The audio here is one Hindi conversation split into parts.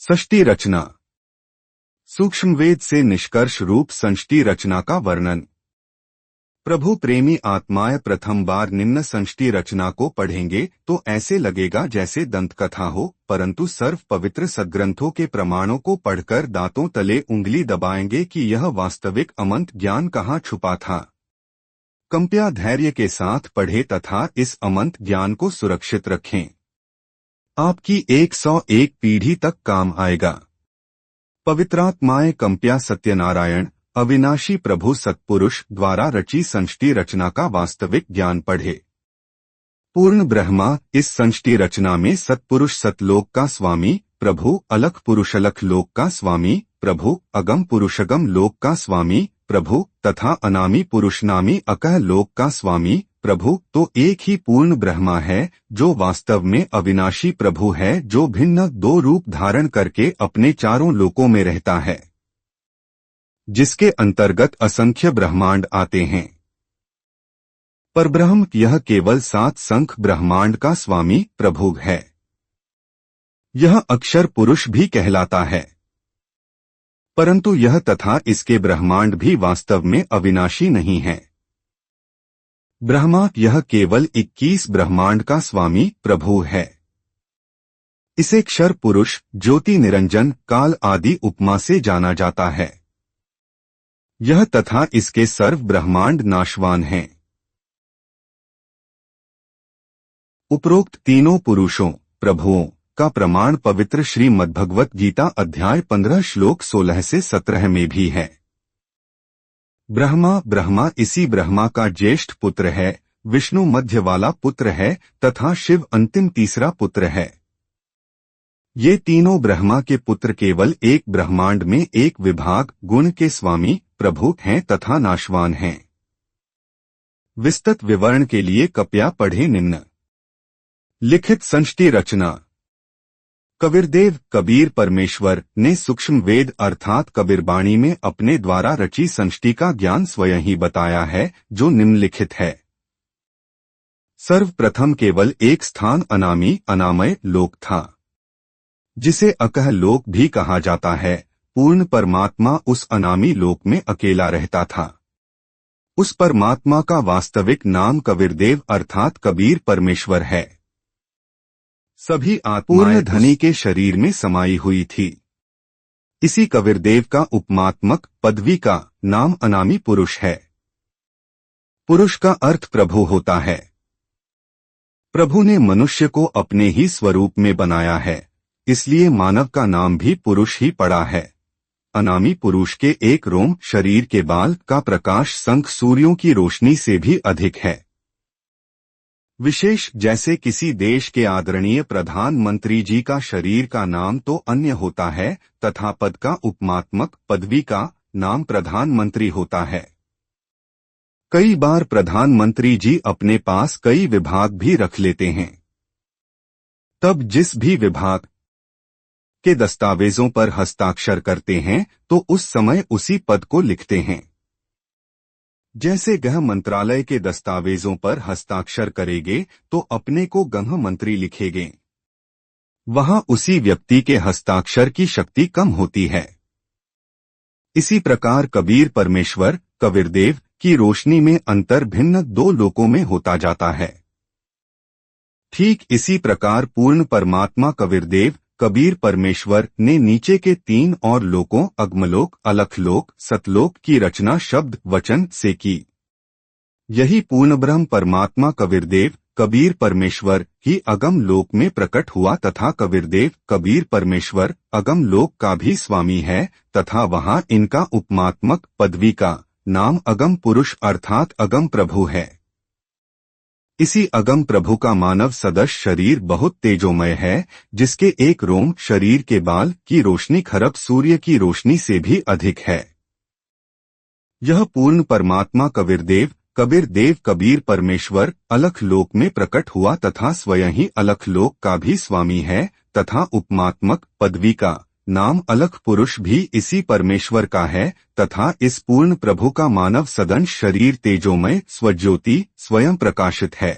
षष्ठी रचना। सूक्ष्मवेद से निष्कर्ष रूप संष्टी रचना का वर्णन। प्रभु प्रेमी आत्माएं प्रथम बार निम्न संष्टी रचना को पढ़ेंगे तो ऐसे लगेगा जैसे दंतकथा हो, परंतु सर्व पवित्र सद्ग्रंथों के प्रमाणों को पढ़कर दांतों तले उंगली दबाएंगे कि यह वास्तविक अमंत ज्ञान कहाँ छुपा था। कृपया धैर्य के साथ पढ़े तथा इस अमंत ज्ञान को सुरक्षित रखें। आपकी 101 पीढ़ी तक काम आएगा। पवित्रात्माएं कृपया सत्यनारायण अविनाशी प्रभु सत्पुरुष द्वारा रची संष्टी रचना का वास्तविक ज्ञान पढ़े। पूर्ण ब्रह्मा इस संष्टी रचना में सत्पुरुष सतलोक का स्वामी प्रभु, अलख पुरुषलख लोक का स्वामी प्रभु, अगम पुरुषगम लोक का स्वामी प्रभु तथा अनामी पुरुषनामी अकह लोक का स्वामी प्रभु तो एक ही पूर्ण ब्रह्मा है जो वास्तव में अविनाशी प्रभु है, जो भिन्न दो रूप धारण करके अपने चारों लोकों में रहता है, जिसके अंतर्गत असंख्य ब्रह्मांड आते हैं। परब्रह्म यह केवल 7 संख्य ब्रह्मांड का स्वामी प्रभु है। यह अक्षर पुरुष भी कहलाता है, परंतु यह तथा इसके ब्रह्मांड भी वास्तव में अविनाशी नहीं है। ब्रह्मा यह केवल 21 ब्रह्मांड का स्वामी प्रभु है। इसे क्षर पुरुष, ज्योति निरंजन, काल आदि उपमा से जाना जाता है। यह तथा इसके सर्व ब्रह्मांड नाशवान हैं। उपरोक्त तीनों पुरुषों प्रभुओं का प्रमाण पवित्र श्रीमद्भगवत गीता अध्याय 15 श्लोक 16 से 17 में भी है। ब्रह्मा इसी ब्रह्मा का ज्येष्ठ पुत्र है, विष्णु मध्य वाला पुत्र है तथा शिव अंतिम तीसरा पुत्र है। ये तीनों ब्रह्मा के पुत्र केवल एक ब्रह्मांड में एक विभाग गुण के स्वामी प्रभु हैं तथा नाशवान हैं। विस्तृत विवरण के लिए कृपया पढ़ें निम्न लिखित संष्टी रचना। कबीरदेव कबीर परमेश्वर ने सूक्ष्म वेद अर्थात कबीरबाणी में अपने द्वारा रची संष्टी का ज्ञान स्वयं ही बताया है, जो निम्नलिखित है। सर्वप्रथम केवल एक स्थान अनामी अनामय लोक था, जिसे अकह लोक भी कहा जाता है। पूर्ण परमात्मा उस अनामी लोक में अकेला रहता था। उस परमात्मा का वास्तविक नाम कबीरदेव अर्थात कबीर परमेश्वर है। सभी आत्माएं धनी के शरीर में समाई हुई थी। इसी कबीरदेव का उपमात्मक पदवी का नाम अनामी पुरुष है। पुरुष का अर्थ प्रभु होता है। प्रभु ने मनुष्य को अपने ही स्वरूप में बनाया है, इसलिए मानव का नाम भी पुरुष ही पड़ा है। अनामी पुरुष के एक रोम शरीर के बाल का प्रकाश संख सूर्यों की रोशनी से भी अधिक है। विशेष जैसे किसी देश के आदरणीय प्रधानमंत्री जी का शरीर का नाम तो अन्य होता है तथा पद का उपमात्मक पदवी का नाम प्रधानमंत्री होता है। कई बार प्रधानमंत्री जी अपने पास कई विभाग भी रख लेते हैं। तब जिस भी विभाग के दस्तावेजों पर हस्ताक्षर करते हैं तो उस समय उसी पद को लिखते हैं। जैसे गृह मंत्रालय के दस्तावेजों पर हस्ताक्षर करेंगे तो अपने को गृह मंत्री लिखेंगे। वहां उसी व्यक्ति के हस्ताक्षर की शक्ति कम होती है। इसी प्रकार कबीर परमेश्वर कबीरदेव की रोशनी में अंतर भिन्न दो लोकों में होता जाता है। ठीक इसी प्रकार पूर्ण परमात्मा कबीरदेव कबीर परमेश्वर ने नीचे के 3 और लोकों अग्मलोक, अलखलोक, सतलोक की रचना शब्द वचन से की। यही पूर्ण ब्रह्म परमात्मा कबीरदेव कबीर परमेश्वर ही अगम लोक में प्रकट हुआ तथा कबीरदेव कबीर परमेश्वर अगम लोक का भी स्वामी है तथा वहां इनका उपमात्मक पदवी का नाम अगम पुरुष अर्थात अगम प्रभु है। इसी अगम प्रभु का मानव सदृश शरीर बहुत तेजोमय है, जिसके एक रोम शरीर के बाल की रोशनी खरब सूर्य की रोशनी से भी अधिक है। यह पूर्ण परमात्मा कबीरदेव कबीर परमेश्वर अलख लोक में प्रकट हुआ तथा स्वयं ही अलख लोक का भी स्वामी है तथा उपमात्मक पदवी का नाम अलख पुरुष भी इसी परमेश्वर का है तथा इस पूर्ण प्रभु का मानव सदन शरीर तेजोमय स्वज्योति स्वयं प्रकाशित है।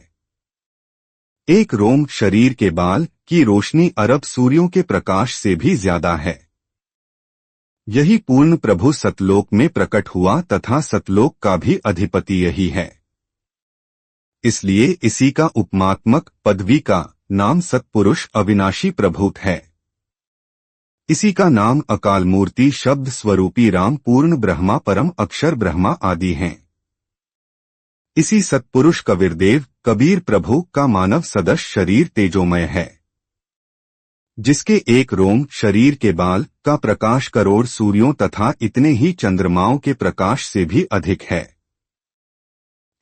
एक रोम शरीर के बाल की रोशनी अरब सूर्यों के प्रकाश से भी ज्यादा है। यही पूर्ण प्रभु सतलोक में प्रकट हुआ तथा सतलोक का भी अधिपति यही है। इसलिए इसी का उपमात्मक पदवी का नाम सत्पुरुष अविनाशी प्रभुत है। इसी का नाम अकाल मूर्ति शब्द स्वरूपी राम पूर्ण ब्रह्मा परम अक्षर ब्रह्मा आदि हैं। इसी सत्पुरुष कबीरदेव कबीर प्रभु का मानव सदृश शरीर तेजोमय है, जिसके एक रोम शरीर के बाल का प्रकाश करोड़ सूर्यों तथा इतने ही चंद्रमाओं के प्रकाश से भी अधिक है।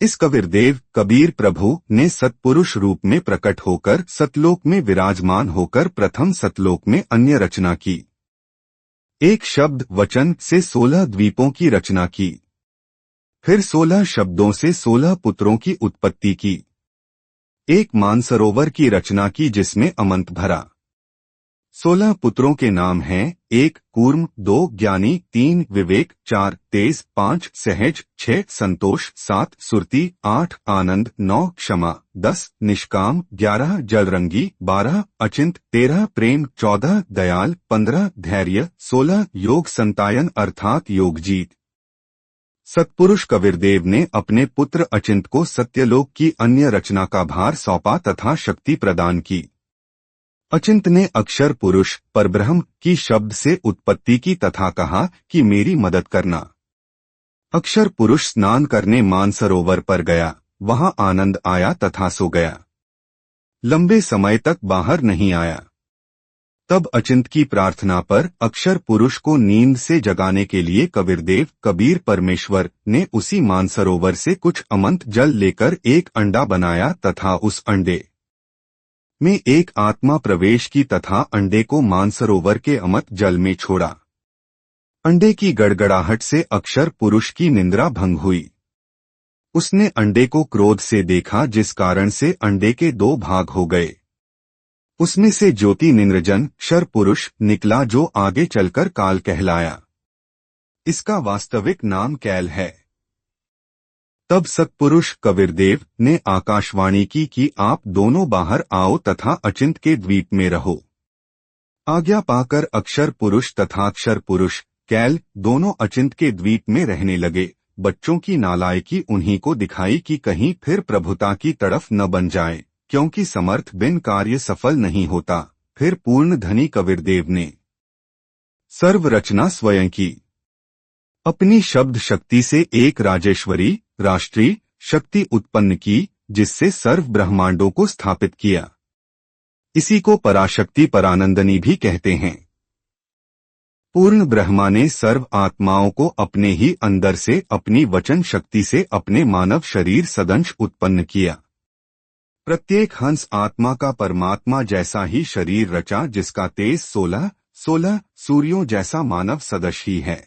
इस कबीरदेव कबीर प्रभु ने सत्पुरुष रूप में प्रकट होकर सतलोक में विराजमान होकर प्रथम सतलोक में अन्य रचना की। एक शब्द वचन से 16 द्वीपों की रचना की, फिर 16 शब्दों से 16 पुत्रों की उत्पत्ति की। एक मानसरोवर की रचना की जिसमें अमंत भरा। 16 पुत्रों के नाम हैं 1 कूर्म, 2 ज्ञानी, 3 विवेक, 4 तेज, 5 सहज, 6 संतोष, 7 सुरती, 8 आनंद, 9 क्षमा, 10 निष्काम, 11 जलरंगी, 12 अचिंत, 13 प्रेम, 14 दयाल, 15 धैर्य, 16 योग संतायन अर्थात योगजीत। सत्पुरुष कबीरदेव ने अपने पुत्र अचिंत को सत्यलोक की अन्य रचना का भार सौंपा तथा शक्ति प्रदान की। अचिंत ने अक्षर पुरुष परब्रह्म की शब्द से उत्पत्ति की तथा कहा कि मेरी मदद करना। अक्षर पुरुष स्नान करने मानसरोवर पर गया, वहां आनंद आया तथा सो गया। लंबे समय तक बाहर नहीं आया। तब अचिंत की प्रार्थना पर अक्षर पुरुष को नींद से जगाने के लिए कबीरदेव कबीर परमेश्वर ने उसी मानसरोवर से कुछ अमंत जल लेकर एक अंडा बनाया तथा उस अंडे में एक आत्मा प्रवेश की तथा अंडे को मानसरोवर के अमृत जल में छोड़ा। अंडे की गड़गड़ाहट से अक्षर पुरुष की निंद्रा भंग हुई। उसने अंडे को क्रोध से देखा जिस कारण से अंडे के 2 भाग हो गए। उसमें से ज्योति निंद्रजन क्षर पुरुष निकला जो आगे चलकर काल कहलाया। इसका वास्तविक नाम कैल है। तब सत्पुरुष कबीरदेव ने आकाशवाणी की कि आप दोनों बाहर आओ तथा अचिंत के द्वीप में रहो। आज्ञा पाकर अक्षर पुरुष तथा अक्षर पुरुष कैल दोनों अचिंत के द्वीप में रहने लगे। बच्चों की नालायकी उन्हीं को दिखाई कि कहीं फिर प्रभुता की तरफ न बन जाए, क्योंकि समर्थ बिन कार्य सफल नहीं होता। फिर पूर्ण धनी कबीरदेव ने सर्व रचना स्वयं की। अपनी शब्द शक्ति से एक राजेश्वरी राष्ट्रीय शक्ति उत्पन्न की जिससे सर्व ब्रह्मांडों को स्थापित किया। इसी को पराशक्ति परानंदनी भी कहते हैं। पूर्ण ब्रह्मा ने सर्व आत्माओं को अपने ही अंदर से अपनी वचन शक्ति से अपने मानव शरीर सदंश उत्पन्न किया। प्रत्येक हंस आत्मा का परमात्मा जैसा ही शरीर रचा जिसका तेज 16 सूर्यों जैसा मानव सदृश ही है।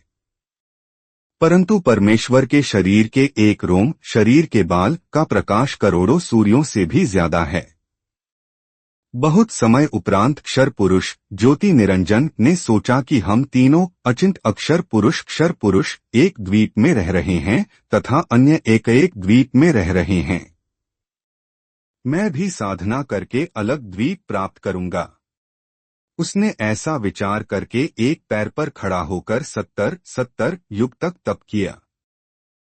परंतु परमेश्वर के शरीर के एक रोम शरीर के बाल का प्रकाश करोड़ों सूर्यों से भी ज्यादा है। बहुत समय उपरांत क्षर पुरुष ज्योति निरंजन ने सोचा कि हम तीनों अचिंत अक्षर पुरुष एक द्वीप में रह रहे हैं तथा अन्य एक द्वीप में रह रहे हैं। मैं भी साधना करके अलग द्वीप प्राप्त करूंगा। उसने ऐसा विचार करके एक पैर पर खड़ा होकर 70 युग तक तप किया।